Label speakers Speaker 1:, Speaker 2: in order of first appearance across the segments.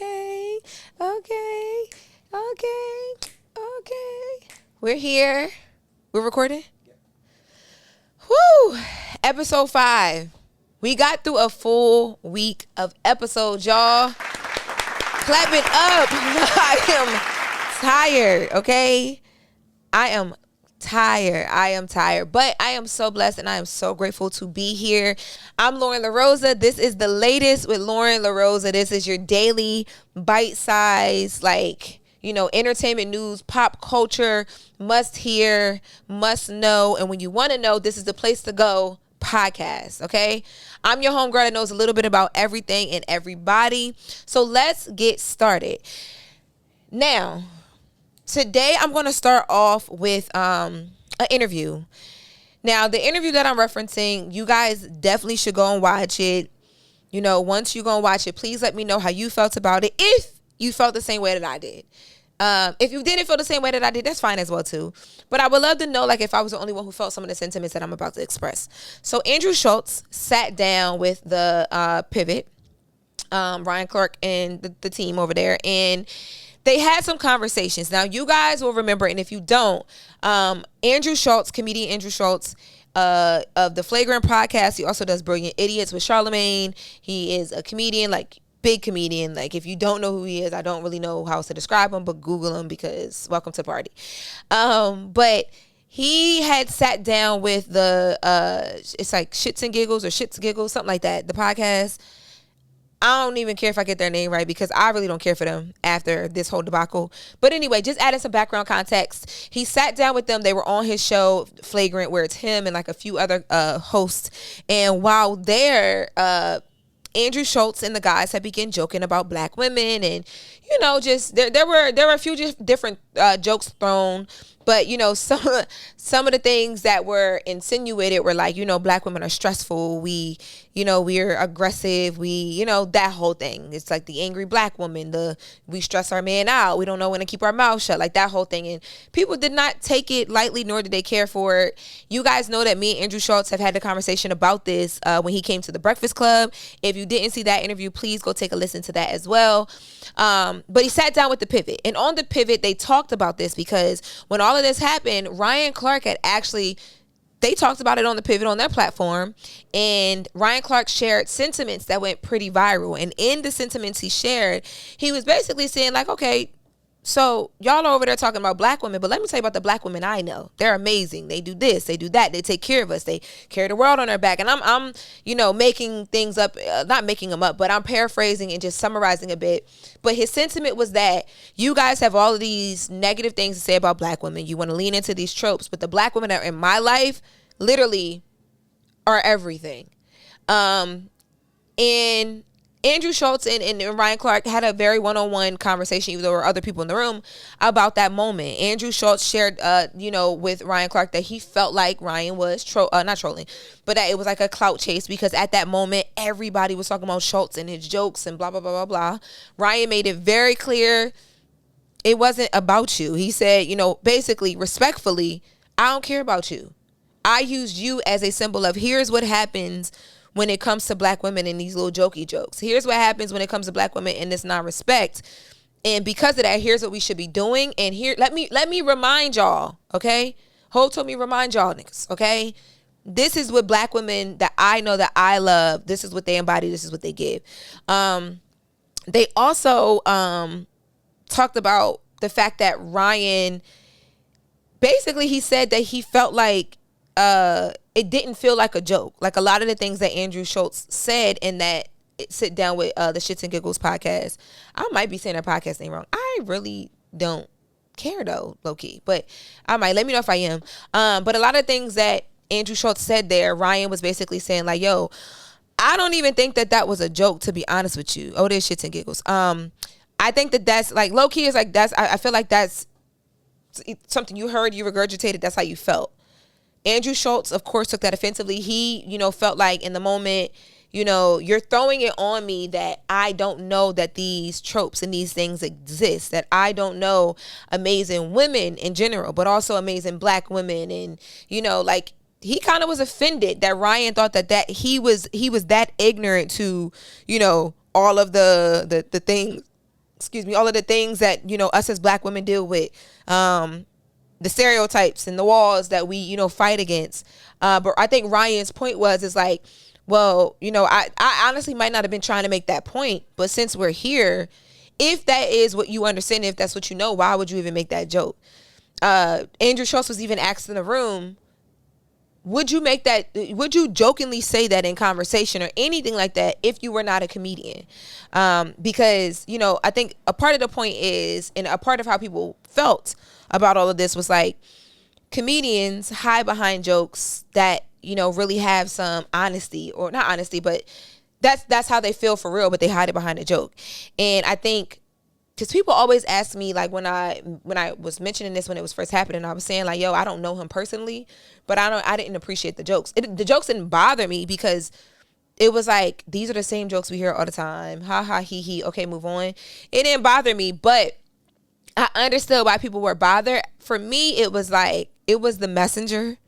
Speaker 1: Okay. Okay. Okay. Okay. We're here. We're recording? Woo! Episode 5. We got through a full week of episodes, y'all. Clap it up. I am tired, okay? I am tired, but I am so blessed and I am so grateful to be here. I'm Loren LoRosa. This is the latest with Loren LoRosa. This is your daily bite-sized, entertainment news, pop culture, must hear, must know. And when you want to know, this is the place to go podcast, okay? I'm your homegirl that knows a little bit about everything and everybody. So let's get started. Now, today, I'm going to start off with an interview. Now, the interview that I'm referencing, you guys definitely should go and watch it. You know, once you go and watch it, please let me know how you felt about it. If you felt the same way that I did. If you didn't feel the same way that I did, that's fine as well, too. But I would love to know, if I was the only one who felt some of the sentiments that I'm about to express. So, Andrew Schultz sat down with the Pivot, Ryan Clark and the team over there, and they had some conversations. Now, you guys will remember, and if you don't, Andrew Schultz, comedian Andrew Schultz, of the Flagrant podcast. He also does Brilliant Idiots with Charlemagne. He is a comedian, big comedian. If you don't know who he is, I don't really know how else to describe him, but Google him because welcome to the party. But he had sat down with the, it's Shits and Giggles or Shits and Giggles, something like that, the podcast. I don't even care if I get their name right because I really don't care for them after this whole debacle. But anyway, just adding some background context. He sat down with them. They were on his show, Flagrant, where it's him and a few other hosts. And while there, Andrew Schultz and the guys had begun joking about black women. And, just there were a few different jokes thrown. But, some of the things that were insinuated were black women are stressful. We're aggressive. That whole thing. It's the angry black woman. We stress our man out. We don't know when to keep our mouth shut. That whole thing. And people did not take it lightly, nor did they care for it. You guys know that me and Andrew Schultz have had a conversation about this when he came to the Breakfast Club. If you didn't see that interview, please go take a listen to that as well. But he sat down with the Pivot. And on the Pivot, they talked about this because when all of this happened, Ryan Clark had they talked about it on the Pivot on their platform, and Ryan Clark shared sentiments that went pretty viral. And in the sentiments he shared, he was basically saying okay, so y'all are over there talking about black women, but let me tell you about the black women I know. They're amazing. They do this, they do that. They take care of us. They carry the world on their back. And I'm making things up, not making them up, but I'm paraphrasing and just summarizing a bit. But his sentiment was that you guys have all of these negative things to say about black women. You want to lean into these tropes, but the black women that are in my life literally are everything. And Andrew Schultz and Ryan Clark had a very one-on-one conversation, even though there were other people in the room, about that moment. Andrew Schultz shared, with Ryan Clark that he felt like Ryan was not trolling, but that it was a clout chase because at that moment, everybody was talking about Schultz and his jokes and blah, blah, blah, blah, blah. Ryan made it very clear it wasn't about you. He said, basically, respectfully, I don't care about you. I used you as a symbol of here's what happens when it comes to black women in these little jokey jokes. Here's what happens when it comes to black women in this non-respect. And because of that, here's what we should be doing. And here, let me remind y'all, okay? Hope told me remind y'all niggas, okay? This is what black women that I know that I love. This is what they embody. This is what they give. They also talked about the fact that Ryan, basically he said that he felt like it didn't feel like a joke. A lot of the things that Andrew Schultz said in that sit down with the Shits and Giggles podcast. I might be saying their podcast name wrong. I really don't care though, low key, but I might. Let me know if I am. But a lot of things that Andrew Schultz said there, Ryan was basically saying yo, I don't even think that was a joke, to be honest with you. Oh, there's Shits and Giggles. I think that's low key is that's. I feel like that's something you heard, you regurgitated. That's how you felt. Andrew Schultz, of course, took that offensively. He, felt like in the moment, you're throwing it on me that I don't know that these tropes and these things exist, that I don't know amazing women in general, but also amazing black women. And, he kind of was offended that Ryan thought that he was that ignorant to, all of the things excuse me, all of the things that, you know, us as black women deal with, the stereotypes and the walls that we, you know, fight against. But I think Ryan's point is like, well, you know, I honestly might not have been trying to make that point, but since we're here, if that is what you understand, if that's what you know, why would you even make that joke? Andrew Schultz was even asked in the room, would you jokingly say that in conversation or anything like that if you were not a comedian? Because, you know, I think a part of the point is, and a part of how people felt about all of this was like, comedians hide behind jokes that, you know, really have some honesty, or not honesty, but that's how they feel for real, but they hide it behind a joke. And I think, because people always ask me, like, when I was mentioning this when it was first happening, I was saying like, yo, I don't know him personally, but I didn't appreciate the jokes. The jokes didn't bother me because it was like, these are the same jokes we hear all the time. Ha ha, he he. Okay, move on. It didn't bother me, but I understood why people were bothered. For me, it was like, it was the messenger.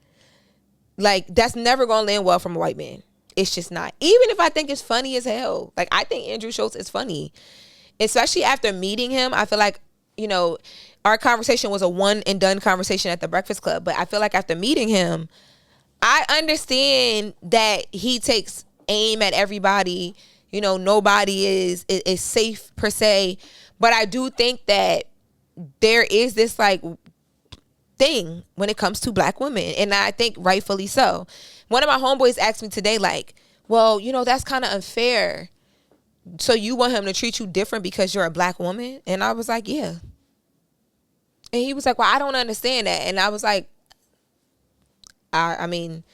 Speaker 1: Like, that's never gonna land well from a white man. It's just not. Even if I think it's funny as hell. Like, I think Andrew Schultz is funny. Especially after meeting him, I feel like, you know, our conversation was a one and done conversation at the Breakfast Club. But I feel like after meeting him, I understand that he takes aim at everybody. You know, nobody is safe per se. But I do think that there is this like thing when it comes to black women. And I think rightfully so. One of my homeboys asked me today, like, well, you know, that's kind of unfair. So you want him to treat you different because you're a black woman? And I was like, yeah. And he was like, well, I don't understand that. And I was like, I mean,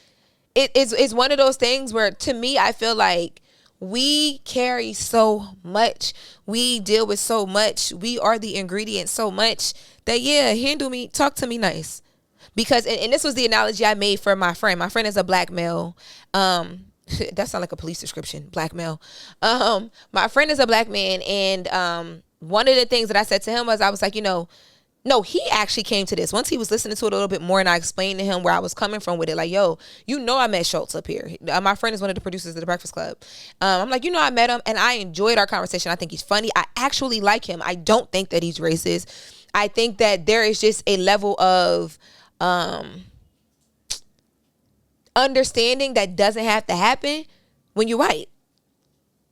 Speaker 1: it's one of those things where, to me, I feel like we carry so much. We deal with so much. We are the ingredient so much that, yeah, handle me, talk to me nice. Because, and this was the analogy I made for my friend. My friend is a black male. That sounds like a police description, black male. My friend is a black man, and one of the things that I said to him was, I was like, you know, no, he actually came to this once he was listening to it a little bit more, and I explained to him where I was coming from with it. Like, yo, you know, I met Schultz up here. My friend is one of the producers of the Breakfast Club. I'm like, you know, I met him, and I enjoyed our conversation. I think he's funny. I actually like him. I don't think that he's racist. I think that there is just a level of understanding that doesn't have to happen when you're white,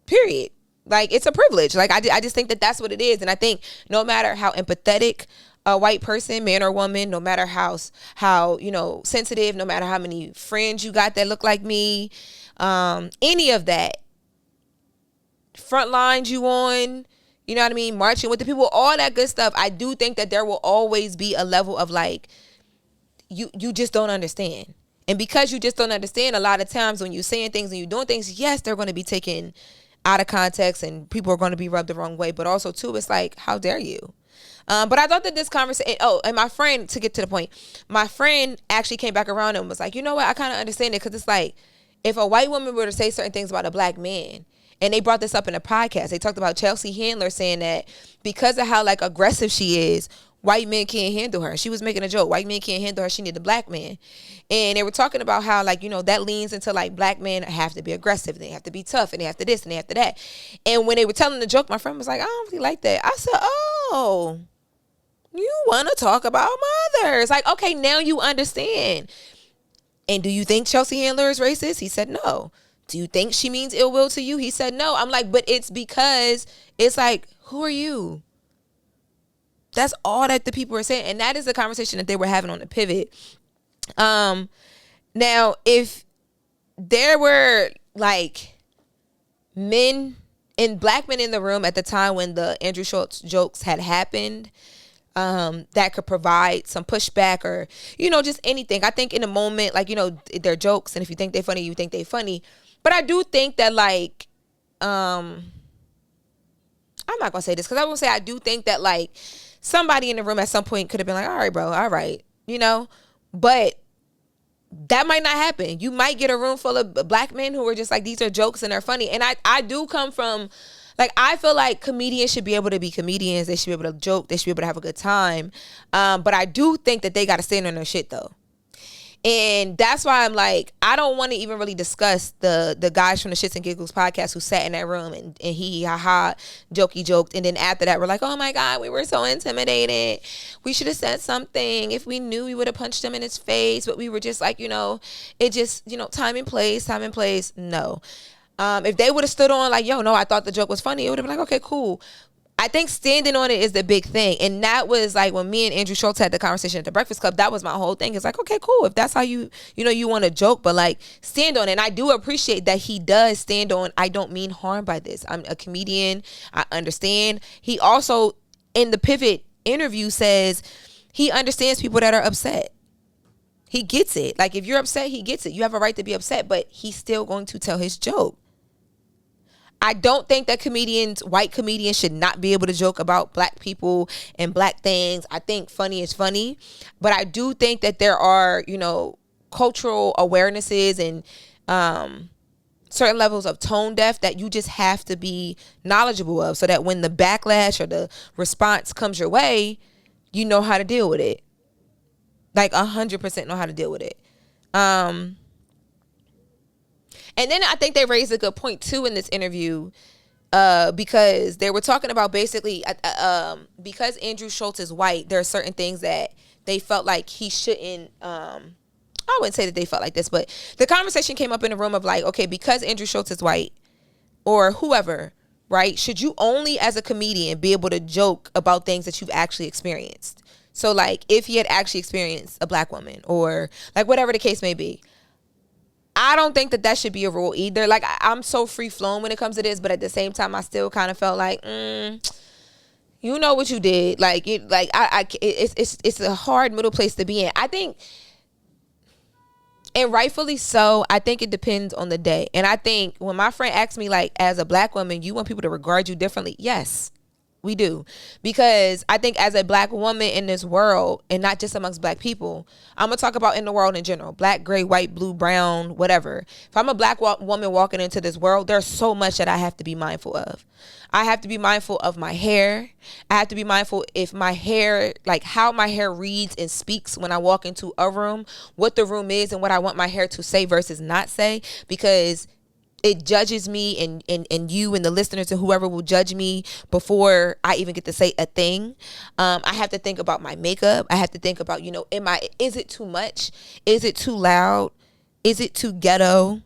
Speaker 1: period. Like, it's a privilege. Like, I just think that that's what it is. And I think no matter how empathetic a white person, man or woman, no matter how you know, sensitive, no matter how many friends you got that look like me, any of that, front lines you on, you know what I mean, marching with the people, all that good stuff, I do think that there will always be a level of like, you just don't understand. And because you just don't understand, a lot of times when you're saying things and you're doing things, yes, they're going to be taken out of context and people are going to be rubbed the wrong way. But also, too, it's like, how dare you? But I thought that this conversation, and my friend, to get to the point, my friend actually came back around and was like, you know what? I kind of understand it, because it's like, if a white woman were to say certain things about a black man, and they brought this up in a podcast, they talked about Chelsea Handler saying that because of how like aggressive she is, white men can't handle her. She was making a joke. White men can't handle her. She need a black man. And they were talking about how, like, you know, that leans into like black men have to be aggressive. They have to be tough, and they have to this and they have to that. And when they were telling the joke, my friend was like, I don't really like that. I said, oh, you want to talk about mothers. Like, okay, now you understand. And do you think Chelsea Handler is racist? He said, no. Do you think she means ill will to you? He said, no. I'm like, but it's because it's like, who are you? That's all that the people are saying. And that is the conversation that they were having on the pivot. Now, if there were like men and black men in the room at the time when the Andrew Schultz jokes had happened, that could provide some pushback or, you know, just anything. I think in a moment, like, you know, they're jokes, and if you think they're funny, you think they're funny. But I do think that, like, I'm not gonna say this because I won't say I do think that, like, somebody in the room at some point could have been like, all right, bro, all right, you know, but that might not happen. You might get a room full of black men who are just like, these are jokes and they're funny. And I do come from, like, I feel like comedians should be able to be comedians. They should be able to joke. They should be able to have a good time. But I do think that they got to stand on their shit, though. And that's why I'm like, I don't want to even really discuss the guys from the Shits and Giggles podcast who sat in that room and he ha ha jokey joked, and then after that we're like, oh my God, we were so intimidated, we should have said something, if we knew we would have punched him in his face, but we were just like, it just, time and place. No. If they would have stood on like, yo, no, I thought the joke was funny, it would have been like, okay, cool. I think standing on it is the big thing. And that was like when me and Andrew Schultz had the conversation at the Breakfast Club, that was my whole thing. It's like, okay, cool. If that's how you want to joke, but like stand on it. And I do appreciate that he does stand on, I don't mean harm by this. I'm a comedian. I understand. He also, in the Pivot interview, says he understands people that are upset. He gets it. Like if you're upset, he gets it. You have a right to be upset, but he's still going to tell his joke. I don't think that white comedians should not be able to joke about black people and black things. I think funny is funny, but I do think that there are, cultural awarenesses and certain levels of tone deaf that you just have to be knowledgeable of, so that when the backlash or the response comes your way, you know how to deal with it. Like 100% know how to deal with it. And then I think they raised a good point too in this interview, because they were talking about basically because Andrew Schultz is white, there are certain things that they felt like he shouldn't. I wouldn't say that they felt like this, but the conversation came up in the room of like, okay, because Andrew Schultz is white or whoever, right? Should you only as a comedian be able to joke about things that you've actually experienced? So like if he had actually experienced a black woman or like whatever the case may be. I don't think that should be a rule either. Like I'm so free flowing when it comes to this, but at the same time, I still kind of felt like, you know what you did. Like it's a hard middle place to be in. I think, and rightfully so, I think it depends on the day. And I think when my friend asked me, like, as a black woman, you want people to regard you differently? Yes. We do. Because I think as a black woman in this world, and not just amongst black people, I'm going to talk about in the world in general, black, gray, white, blue, brown, whatever. If I'm a black woman walking into this world, there's so much that I have to be mindful of. I have to be mindful of my hair. I have to be mindful if my hair, like how my hair reads and speaks when I walk into a room, what the room is and what I want my hair to say versus not say, because it judges me and you and the listeners and whoever will judge me before I even get to say a thing. I have to think about my makeup. I have to think about, is it too much? Is it too loud? Is it too ghetto?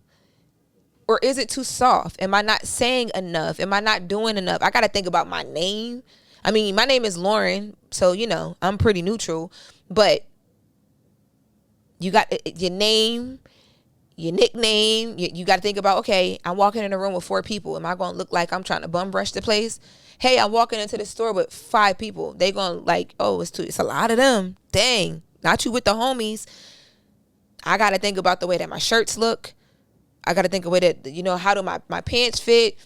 Speaker 1: Or is it too soft? Am I not saying enough? Am I not doing enough? I got to think about my name. I mean, my name is Loren, so, I'm pretty neutral. But you got your name, your nickname, you got to think about, okay, I'm walking in a room with 4 people. Am I going to look like I'm trying to bum rush the place? Hey, I'm walking into the store with 5 people. They going to like, oh, it's a lot of them. Dang, not you with the homies. I got to think about the way that my shirts look. I got to think of the way that, how do my pants fit?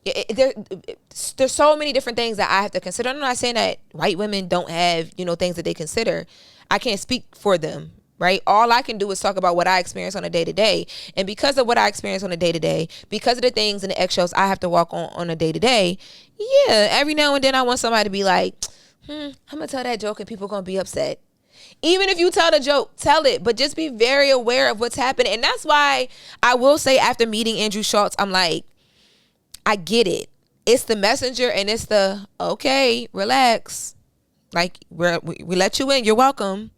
Speaker 1: There's so many different things that I have to consider. I'm not saying that white women don't have, things that they consider. I can't speak for them. Right? All I can do is talk about what I experience on a day-to-day. And because of what I experience on a day-to-day, because of the things and the eggshells I have to walk on a day-to-day, yeah, every now and then I want somebody to be like, I'm going to tell that joke and people are going to be upset. Even if you tell the joke, tell it, but just be very aware of what's happening. And that's why I will say after meeting Andrew Schultz, I'm like, I get it. It's the messenger and it's the, okay, relax. Like, we let you in. You're welcome.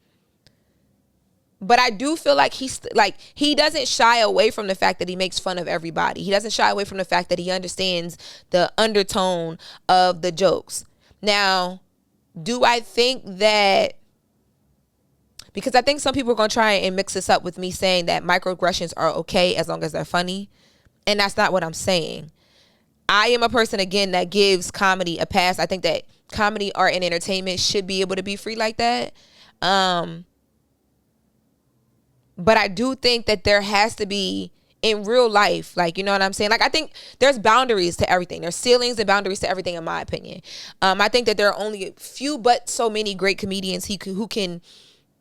Speaker 1: But I do feel like he doesn't shy away from the fact that he makes fun of everybody. He doesn't shy away from the fact that he understands the undertone of the jokes. Now, do I think that, because I think some people are going to try and mix this up with me saying that microaggressions are okay as long as they're funny. And that's not what I'm saying. I am a person, again, that gives comedy a pass. I think that comedy, art, and entertainment should be able to be free like that. But I do think that there has to be, in real life, like, you know what I'm saying? Like, I think there's boundaries to everything. There's ceilings and boundaries to everything, in my opinion. I think that there are only a few, but so many great comedians who can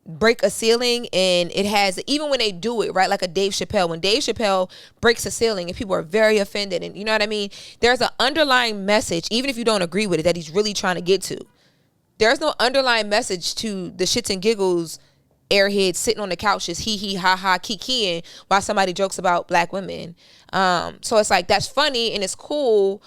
Speaker 1: break a ceiling, and it has, even when they do it, right? Like a Dave Chappelle. When Dave Chappelle breaks a ceiling and people are very offended, and you know what I mean? There's an underlying message, even if you don't agree with it, that he's really trying to get to. There's no underlying message to the Shits and Giggles airheads sitting on the couch just hee ha ha kikiing while somebody jokes about black women. So it's like, that's funny and it's cool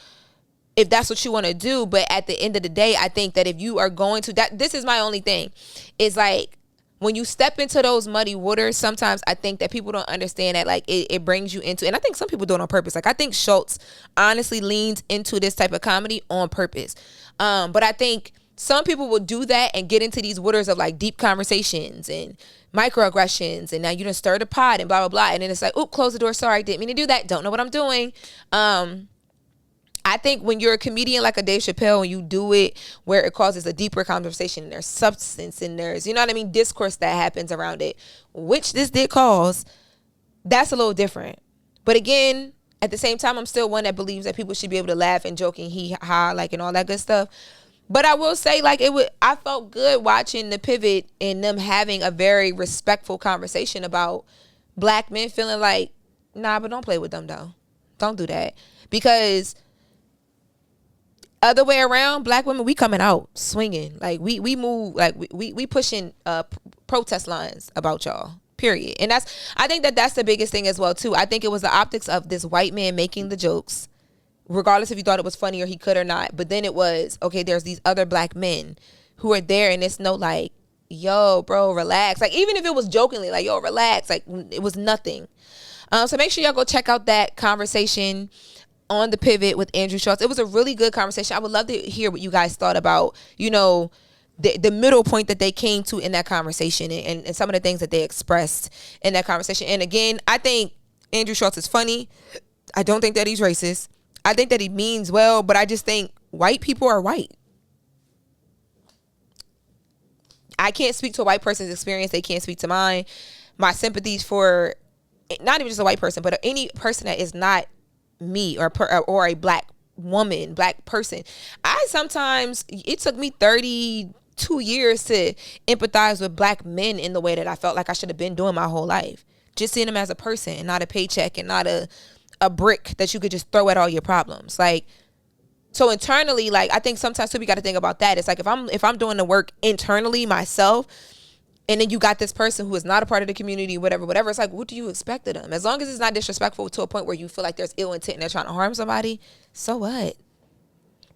Speaker 1: if that's what you want to do. But at the end of the day, I think that if you are going to that, this is my only thing, is like, when you step into those muddy waters, sometimes I think that people don't understand that, like, it brings you into, and I think some people do it on purpose. Like, I think Schultz honestly leans into this type of comedy on purpose. But I think some people will do that and get into these waters of like deep conversations and microaggressions, and now you done stir the pot and blah, blah, blah. And then it's like, oop, close the door. Sorry, didn't mean to do that. Don't know what I'm doing. I think when you're a comedian like a Dave Chappelle and you do it where it causes a deeper conversation and there's substance and there's, you know what I mean, discourse that happens around it, which this did cause, that's a little different. But again, at the same time, I'm still one that believes that people should be able to laugh and joke and hee ha, like, and all that good stuff. But I will say, like, I felt good watching the pivot and them having a very respectful conversation about black men feeling like, nah, but don't play with them though. Don't do that. Because other way around, black women, we coming out swinging. Like, we move, like, we pushing protest lines about y'all, period. And I think that's the biggest thing as well too. I think it was the optics of this white man making the jokes, regardless if you thought it was funny or he could or not. But then it was, okay, there's these other black men who are there, and it's no like, yo, bro, relax. Like, even if it was jokingly, like, yo, relax. Like, it was nothing. So make sure y'all go check out that conversation on the pivot with Andrew Schultz. It was a really good conversation. I would love to hear what you guys thought about, you know, the middle point that they came to in that conversation, and some of the things that they expressed in that conversation. And again, I think Andrew Schultz is funny. I don't think that he's racist. I think that he means well, but I just think white people are white. I can't speak to a white person's experience. They can't speak to mine. My sympathies for not even just a white person, but any person that is not me or a black woman, black person. It took me 32 years to empathize with black men in the way that I felt like I should have been doing my whole life. Just seeing them as a person and not a paycheck and not a brick that you could just throw at all your problems. Like, so internally, like, I think sometimes too, we got to think about that. It's like, if I'm doing the work internally myself, and then you got this person who is not a part of the community, whatever, it's like, what do you expect of them? As long as it's not disrespectful to a point where you feel like there's ill intent and they're trying to harm somebody, so what?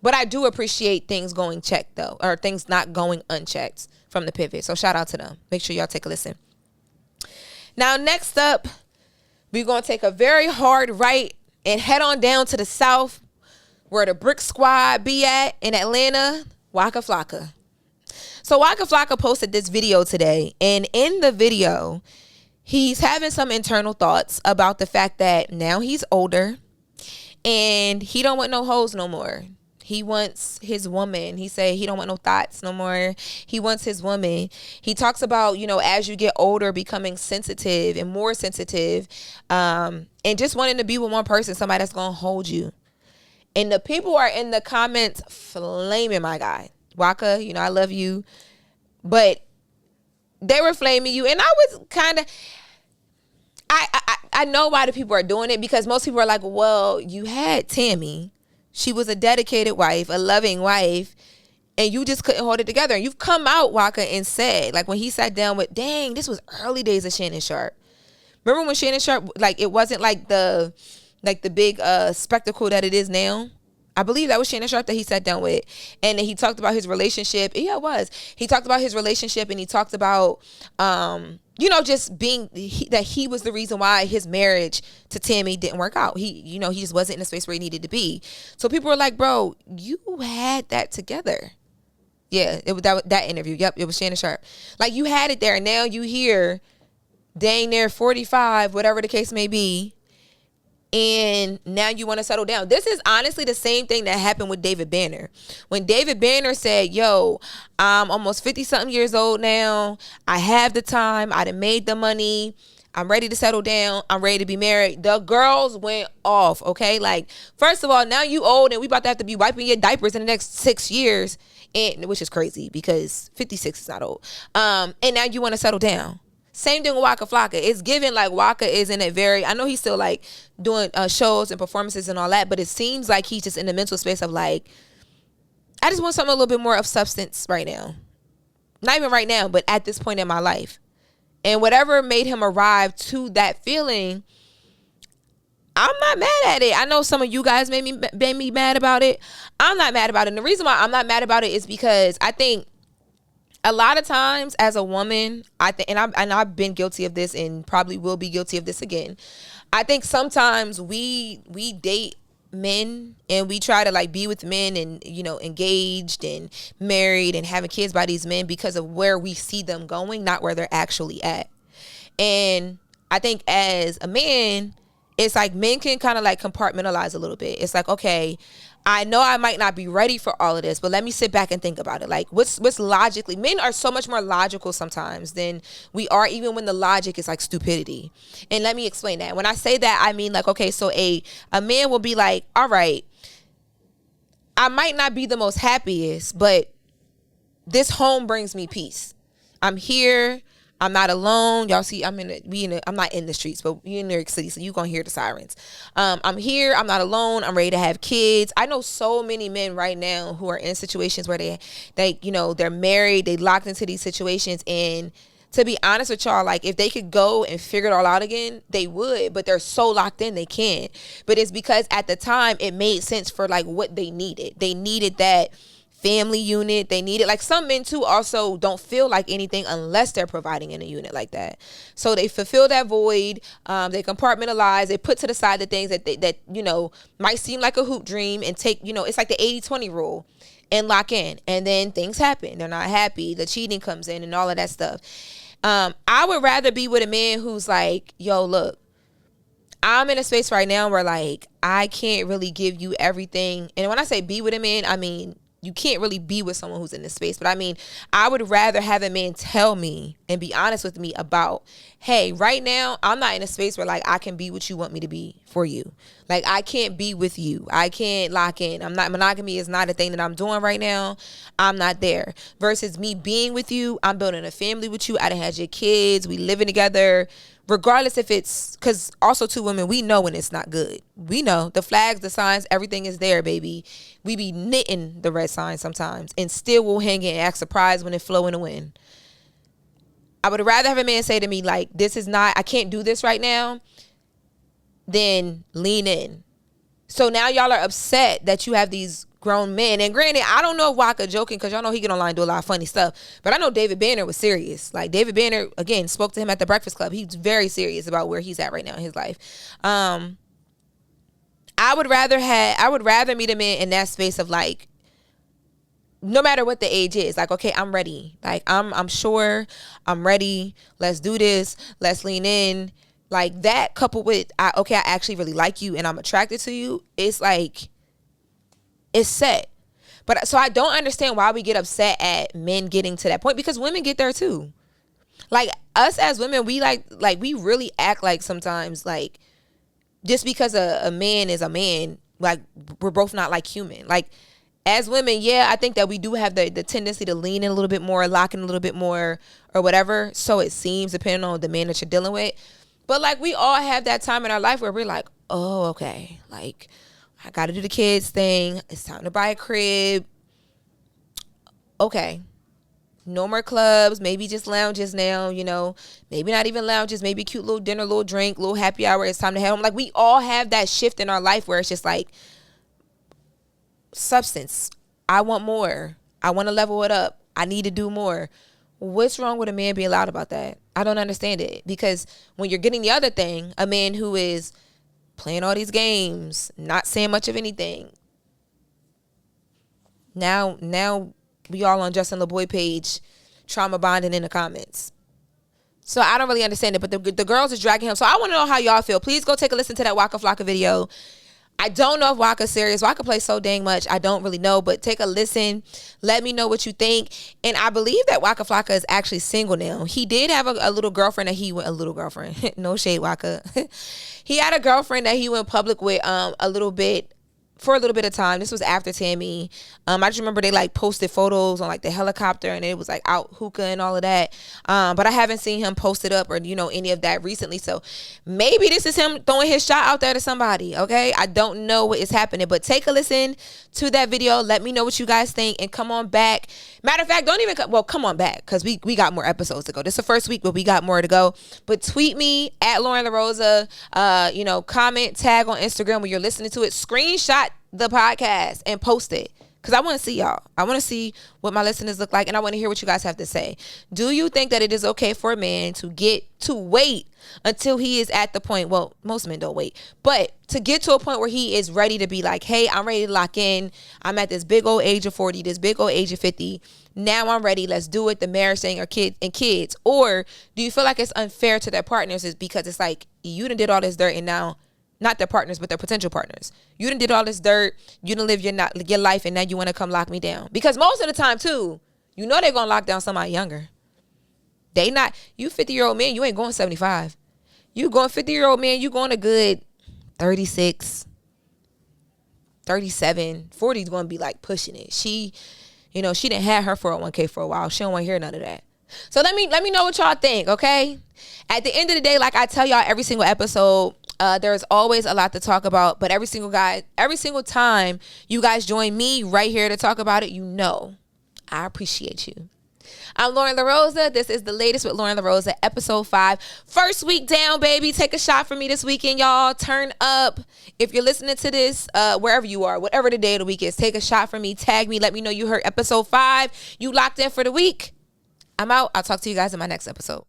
Speaker 1: But I do appreciate things going checked though, or things not going unchecked from the pivot. So shout out to them. Make sure y'all take a listen. Now, next up, we're going to take a very hard right and head on down to the south where the Brick Squad be at in Atlanta, Waka Flocka. So Waka Flocka posted this video today, and in the video, he's having some internal thoughts about the fact that now he's older and he don't want no hoes no more. He wants his woman. He say he don't want no thoughts no more. He wants his woman. He talks about, you know, as you get older, becoming sensitive and more sensitive, and just wanting to be with one person, somebody that's going to hold you. And the people are in the comments flaming my guy. Waka, you know, I love you. But they were flaming you. And I was kind of, I know why the people are doing it, because most people are like, well, you had Tammy. She was a dedicated wife, a loving wife, and you just couldn't hold it together. And you've come out, Waka, and said, like, when he sat down with, dang, this was early days of Shannon Sharp. Remember when Shannon Sharp, like, it wasn't like the big spectacle that it is now? I believe that was Shannon Sharp that he sat down with. And then he talked about his relationship. Yeah, it was. He talked about his relationship, and he talked about, you know, just being, that he was the reason why his marriage to Tammy didn't work out. He just wasn't in a space where he needed to be. So people were like, bro, you had that together. Yeah, it was that interview. Yep, it was Shannon Sharp. Like, you had it there, and now you here, dang near 45, whatever the case may be, and now you want to settle down. This is honestly the same thing that happened with David Banner. When David Banner said, yo, I'm almost 50-something years old now. I have the time. I done made the money. I'm ready to settle down. I'm ready to be married. The girls went off, okay? Like, first of all, now you old, and we about to have to be wiping your diapers in the next 6 years, and which is crazy because 56 is not old. And now you want to settle down. Same thing with Waka Flocka. It's given like Waka is in a very, I know he's still like doing shows and performances and all that, but it seems like he's just in the mental space of like, I just want something a little bit more of substance right now. Not even right now, but at this point in my life. And whatever made him arrive to that feeling, I'm not mad at it. I know some of you guys made me mad about it. I'm not mad about it. And the reason why I'm not mad about it is because I think a lot of times as a woman, I think, and I've been guilty of this and probably will be guilty of this again. I think sometimes we date men and we try to like be with men and, you know, engaged and married and having kids by these men because of where we see them going, not where they're actually at. And I think as a man, it's like men can kind of like compartmentalize a little bit. It's like, okay, I know I might not be ready for all of this, but let me sit back and think about it. Like what's logically, men are so much more logical sometimes than we are, even when the logic is like stupidity. And let me explain that. When I say that, I mean like, okay, so a man will be like, all right, I might not be the most happiest, but this home brings me peace. I'm here. I'm not alone. Y'all see, I'm not in the streets, but we in New York City, so you gonna hear the sirens. I'm here. I'm not alone. I'm ready to have kids. I know so many men right now who are in situations where they you know, they're married, they locked into these situations, and to be honest with y'all, like if they could go and figure it all out again, they would, but they're so locked in they can't. But it's because at the time it made sense for like what they needed. They needed that family unit. They need it. Like some men too also don't feel like anything unless they're providing in a unit like that. So they fulfill that void. They compartmentalize. They put to the side the things that you know might seem like a hoop dream and take, you know, it's like the 80-20 rule and lock in. And then things happen. They're not happy. The cheating comes in and all of that stuff. I would rather be with a man who's like, yo, look, I'm in a space right now where like I can't really give you everything. And when I say be with a man, I mean you can't really be with someone who's in this space. But I mean, I would rather have a man tell me and be honest with me about, hey, right now, I'm not in a space where like I can be what you want me to be for you. Like I can't be with you. I can't lock in. Monogamy is not a thing that I'm doing right now. I'm not there. Versus me being with you, I'm building a family with you. I done had your kids. We living together. Regardless if it's, because also two women, we know when it's not good. We know the flags, the signs, everything is there, baby. We be knitting the red signs sometimes and still will hang in and act surprised when it flow in the wind. I would rather have a man say to me like, this is not, I can't do this right now, than lean in. So now y'all are upset that you have these grown men. And granted, I don't know if Waka joking because y'all know he get online and do a lot of funny stuff. But I know David Banner was serious. Like David Banner, again, spoke to him at the Breakfast Club. He's very serious about where he's at right now in his life. I would rather meet a man in that space of like, no matter what the age is, like, okay, I'm ready. Like I'm sure I'm ready. Let's do this. Let's lean in. Like that coupled with, I actually really like you and I'm attracted to you. It's like, it's set. But so I don't understand why we get upset at men getting to that point, because women get there too. Like us as women, we like we really act like sometimes like just because a man is a man, like we're both not like human. Like as women, yeah, I think that we do have the tendency to lean in a little bit more, lock in a little bit more or whatever. So it seems, depending on the man that you're dealing with. But like we all have that time in our life where we're like, oh, okay, like I got to do the kids thing. It's time to buy a crib. Okay. No more clubs. Maybe just lounges now, you know. Maybe not even lounges. Maybe cute little dinner, little drink, little happy hour. It's time to head home. Like we all have that shift in our life where it's just like substance. I want more. I want to level it up. I need to do more. What's wrong with a man being loud about that? I don't understand it. Because when you're getting the other thing, a man who is playing all these games, not saying much of anything. Now we all on Justin LeBoy page, trauma bonding in the comments. So I don't really understand it, but the girls is dragging him. So I want to know how y'all feel. Please go take a listen to that Waka Flocka video. I don't know if Waka's serious. Waka plays so dang much. I don't really know, but take a listen. Let me know what you think. And I believe that Waka Flocka is actually single now. He did have a little girlfriend that he went, a little girlfriend. No shade, Waka. He had a girlfriend that he went public with a little bit for a little bit of time. This was after Tammy. I just remember they like posted photos on like the helicopter, and it was like out hookah and all of that. But I haven't seen him post it up or, you know, any of that recently. So maybe this is him throwing his shot out there to somebody. Okay. I don't know what is happening, but take a listen to that video. Let me know what you guys think and come on back. Matter of fact, come on back, because we got more episodes to go. This is the first week, but we got more to go. But tweet me at Loren LoRosa, you know, comment, tag on Instagram when you're listening to it, screenshot the podcast and post it, because I want to see y'all. I want to see what my listeners look like, and I want to hear what you guys have to say. Do you think that it is okay for a man to wait until he is at the point, well, most men don't wait, but to get to a point where he is ready to be like, hey, I'm ready to lock in. I'm at this big old age of 40, this big old age of 50. Now I'm ready. Let's do it. The marriage thing or kids. Or do you feel like it's unfair to their partners is because it's like, you done did all this dirt, and now, not their partners, but their potential partners, you done did all this dirt, you done live your life, and now you want to come lock me down? Because most of the time too, you know they're going to lock down somebody younger. They not, you 50-year-old man, you ain't going 75. You going 50-year-old man, you going a good 36, 37, 40 is going to be like pushing it. She, you know, she didn't have her 401k for a while. She don't want to hear none of that. So let me know what y'all think, okay? At the end of the day, like I tell y'all every single episode, there's always a lot to talk about, but every single time you guys join me right here to talk about it, you know I appreciate you. I'm Loren LoRosa. This is the latest with Loren LoRosa, episode 5. First week down, baby. Take a shot for me this weekend, y'all. Turn up. If you're listening to this, wherever you are, whatever the day of the week is, take a shot for me. Tag me. Let me know you heard episode 5. You locked in for the week. I'm out. I'll talk to you guys in my next episode.